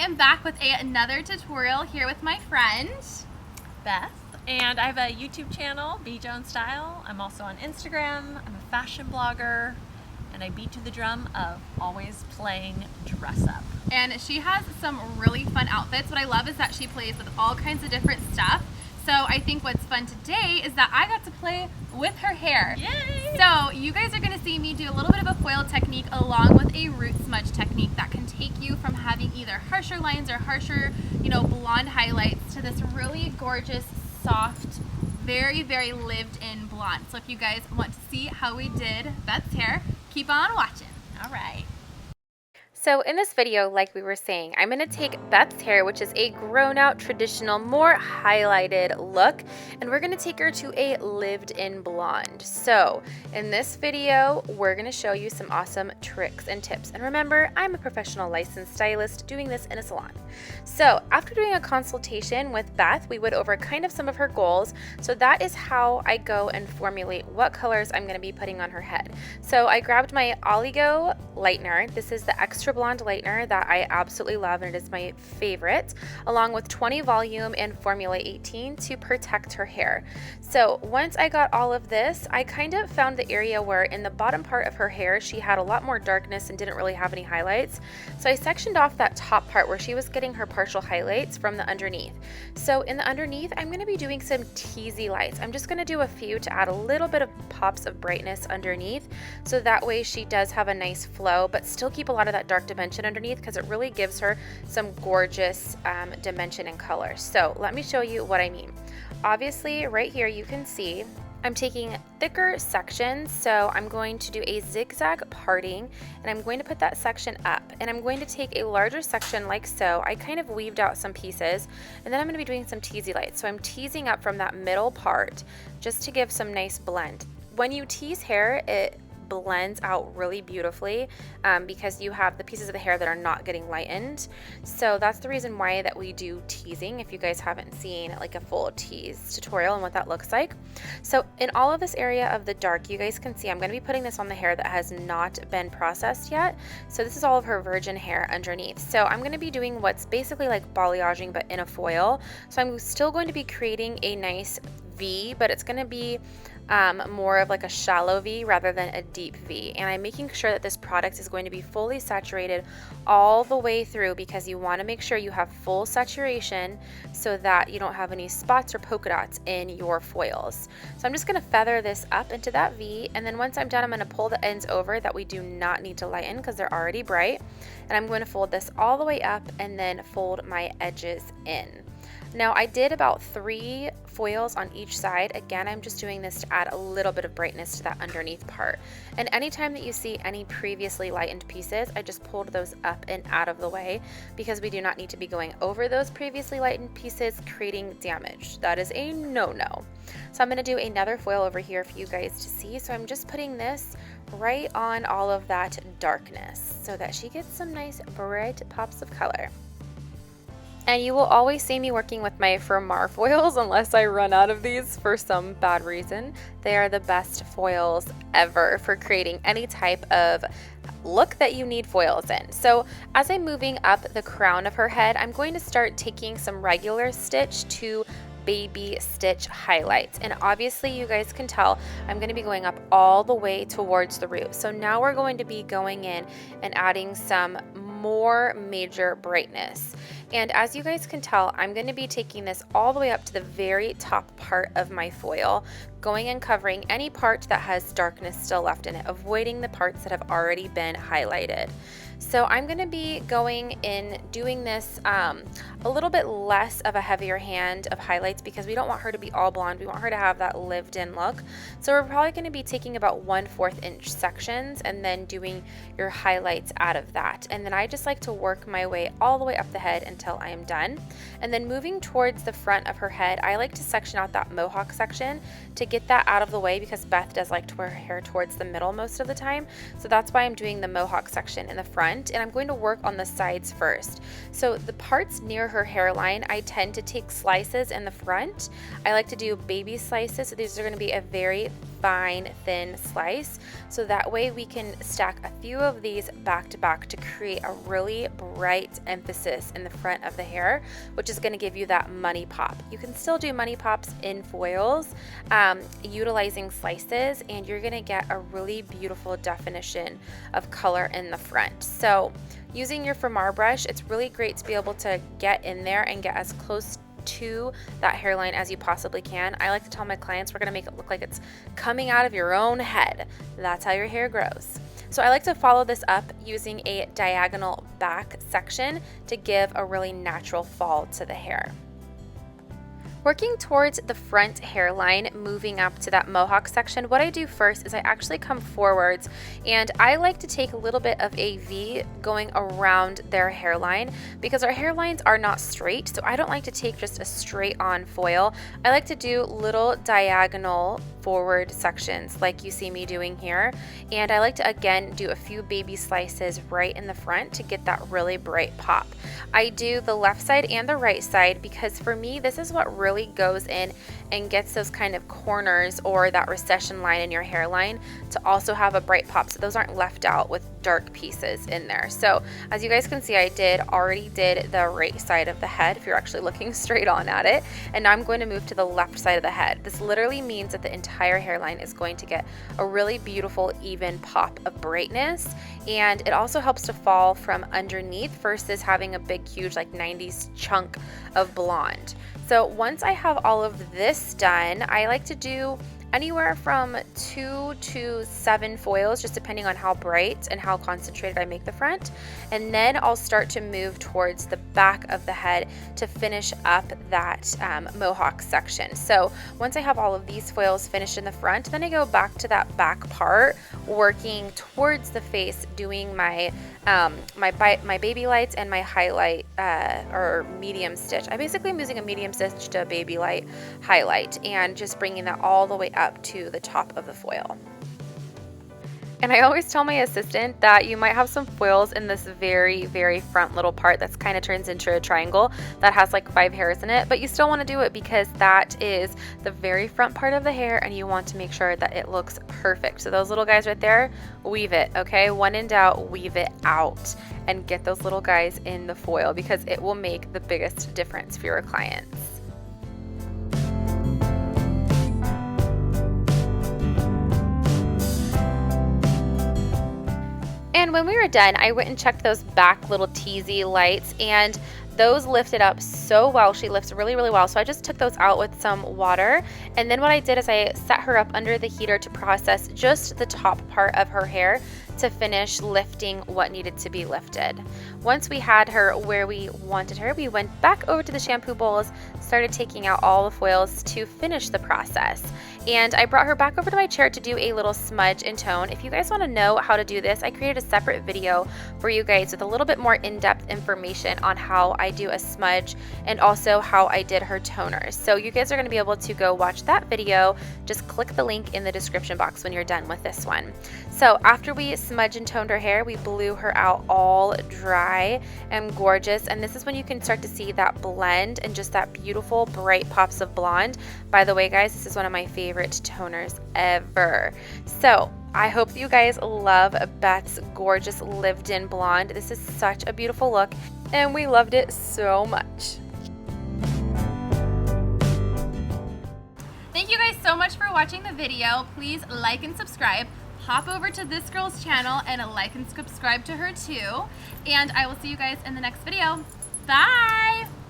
am back with another tutorial here with my friend Beth, and I have a YouTube channel, B Jones Style. I'm also on Instagram. I'm a fashion blogger, and I beat to the drum of always playing dress up. and she has some really fun outfits. What I love is that she plays with all kinds of different stuff. So I think what's fun today is that I got to play with her hair. Yay! So you guys are going to see me do a little bit of a foil technique along with a root smudge technique that can take you from having either harsher lines or harsher, blonde highlights to this really gorgeous, soft, very, very lived in blonde. So if you guys want to see how we did Beth's hair, keep on watching. All right. So in this video, like we were saying, I'm going to take Beth's hair, which is a grown out, traditional, more highlighted look, and we're going to take her to a lived in blonde. So in this video, we're going to show you some awesome tricks and tips. And remember, I'm a professional licensed stylist doing this in a salon. So after doing a consultation with Beth, we went over kind of some of her goals. So that is how I go and formulate what colors I'm going to be putting on her head. So I grabbed my Oligo lightener. This is the extra blonde lightener that I absolutely love, and it is my favorite, along with 20 volume and Formula 18 to protect her hair. So once I got all of this, I kind of found the area where in the bottom part of her hair she had a lot more darkness and didn't really have any highlights. So I sectioned off that top part where she was getting her partial highlights from the underneath. So in the underneath, I'm going to be doing some teasy lights. I'm just going to do a few to add a little bit of pops of brightness underneath, so that way she does have a nice flow but still keep a lot of that dark dimension underneath, because it really gives her some gorgeous dimension and color. So let me show you what I mean. Obviously right here you can see I'm taking thicker sections, so I'm going to do a zigzag parting, and I'm going to put that section up, and I'm going to take a larger section like so. I kind of weaved out some pieces, and then I'm going to be doing some teasy lights. So I'm teasing up from that middle part just to give some nice blend. When you tease hair, it blends out really beautifully because you have the pieces of the hair that are not getting lightened. So that's the reason why that we do teasing, if you guys haven't seen like a full tease tutorial and what that looks like. So in all of this area of the dark, you guys can see I'm going to be putting this on the hair that has not been processed yet. So this is all of her virgin hair underneath. So I'm going to be doing what's basically like balayaging but in a foil. So I'm still going to be creating a nice V, but it's going to be more of like a shallow V rather than a deep V. And I'm making sure that this product is going to be fully saturated all the way through, because you want to make sure you have full saturation so that you don't have any spots or polka dots in your foils. So I'm just going to feather this up into that V, and then once I'm done, I'm going to pull the ends over that we do not need to lighten because they're already bright, and I'm going to fold this all the way up and then fold my edges in. Now I did about 3 foils on each side. Again, I'm just doing this to add a little bit of brightness to that underneath part. And anytime that you see any previously lightened pieces, I just pulled those up and out of the way, because we do not need to be going over those previously lightened pieces creating damage. That is a no-no. So I'm going to do another foil over here for you guys to see. So I'm just putting this right on all of that darkness so that she gets some nice bright pops of color. And you will always see me working with my Fermar foils unless I run out of these for some bad reason. They are the best foils ever for creating any type of look that you need foils in. So as I'm moving up the crown of her head, I'm going to start taking some regular stitch to baby stitch highlights, and obviously you guys can tell I'm going to be going up all the way towards the root. So now we're going to be going in and adding some more major brightness. And as you guys can tell, I'm going to be taking this all the way up to the very top part of my foil, going and covering any part that has darkness still left in it, avoiding the parts that have already been highlighted. So I'm going to be going in doing this a little bit less of a heavier hand of highlights, because we don't want her to be all blonde. We want her to have that lived in look. So we're probably going to be taking about 1/4 inch sections and then doing your highlights out of that. And then I just like to work my way all the way up the head until I am done. And then moving towards the front of her head, I like to section out that mohawk section to get that out of the way, because Beth does like to wear her hair towards the middle most of the time. So that's why I'm doing the mohawk section in the front, and I'm going to work on the sides first. So the parts near her hairline, I tend to take slices in the front. I like to do baby slices, so these are going to be a very fine, thin slice. So that way we can stack a few of these back to back to create a really bright emphasis in the front of the hair, which is going to give you that money pop. You can still do money pops in foils, utilizing slices, and you're going to get a really beautiful definition of color in the front. So using your Framar brush, it's really great to be able to get in there and get as close to that hairline as you possibly can. I like to tell my clients we're going to make it look like it's coming out of your own head. That's how your hair grows. So I like to follow this up using a diagonal back section to give a really natural fall to the hair. Working towards the front hairline, moving up to that mohawk section, what I do first is I actually come forwards and I like to take a little bit of a V going around their hairline because our hairlines are not straight, so I don't like to take just a straight on foil. I like to do little diagonal forward sections like you see me doing here, and I like to again do a few baby slices right in the front to get that really bright pop. I do the left side and the right side because for me this is what really goes in and gets those kind of corners or that recession line in your hairline to also have a bright pop, so those aren't left out with dark pieces in there. So as you guys can see, I already did the right side of the head if you're actually looking straight on at it, and now I'm going to move to the left side of the head. This literally means that the entire hairline is going to get a really beautiful even pop of brightness, and it also helps to fall from underneath versus having a big huge like 90s chunk of blonde. So once I have all of this done, I like to do anywhere from 2 to 7 foils, just depending on how bright and how concentrated I make the front. And then I'll start to move towards the back of the head to finish up that mohawk section. So once I have all of these foils finished in the front, then I go back to that back part, working towards the face, doing my my baby lights and my highlight or medium stitch. I basically am using a medium stitch to a baby light highlight and just bringing that all the way up to the top of the foil. And I always tell my assistant that you might have some foils in this very, very front little part that's kind of turns into a triangle that has like 5 hairs in it, but you still want to do it because that is the very front part of the hair and you want to make sure that it looks perfect. So those little guys right there, weave it, okay? When in doubt, weave it out and get those little guys in the foil because it will make the biggest difference for your clients. And when we were done, I went and checked those back little teasy lights, and those lifted up so well. She lifts really, really well. So I just took those out with some water. And then what I did is I set her up under the heater to process just the top part of her hair to finish lifting what needed to be lifted. Once we had her where we wanted her, we went back over to the shampoo bowls, started taking out all the foils to finish the process. And I brought her back over to my chair to do a little smudge and tone. If you guys want to know how to do this, I created a separate video for you guys with a little bit more in-depth information on how I do a smudge and also how I did her toners. So you guys are going to be able to go watch that video. Just click the link in the description box when you're done with this one. So after we smudge and toned her hair, we blew her out all dry and gorgeous. And this is when you can start to see that blend and just that beautiful bright pops of blonde. By the way, guys, this is one of my favorite toners ever. So I hope you guys love Beth's gorgeous lived-in blonde. This is such a beautiful look and we loved it so much. Thank you guys so much for watching the video. Please like and subscribe. Hop over to this girl's channel and like and subscribe to her too. And I will see you guys in the next video. Bye!